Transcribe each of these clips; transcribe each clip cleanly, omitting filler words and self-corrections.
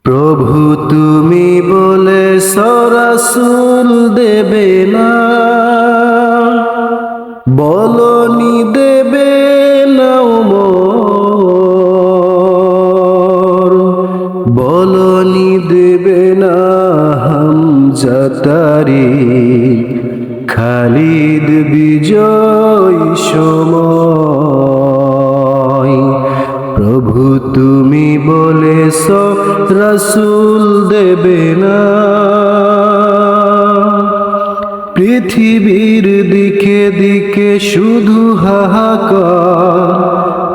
প্রভু তুমি বলে রাসূল দেবে না, বলনি দেবে না ওমর, বলনি দেবে না হামজা তারিক, খালিদ বিজয় সময়। প্রভু তুমি বলেছ রাসূল দেবে না, পৃথিবীর দিকে দিকে শুধু হাহাকার,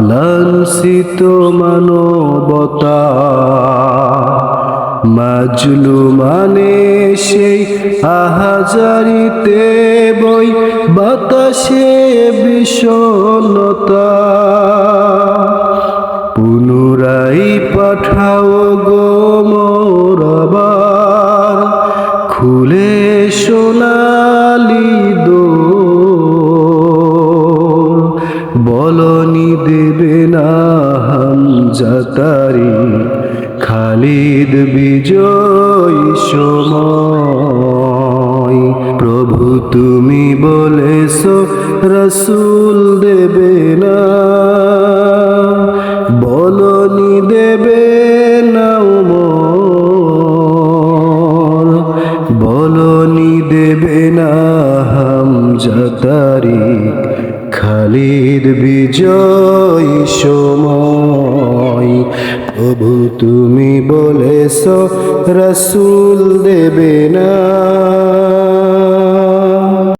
লাঞ্ছিত মানবতা, মাজলুমানে সেই আহাজারিতে বই বাতাসে বিষণ্ণতা। পুনরায় পাঠাও গো মোর আবার, খুলে সোনালি দোর, বলনি দেবে না হামজা তারিক, খালিদ বিজয় সময়। প্রভু তুমি বলেছ রাসূল দেবে না, বলনি দেবে না ওমর, বলনি দেবে না হামজা তারিক, খালিদ বিজয় সময়। প্রভু তুমি বলেছ রাসূল দেবে না।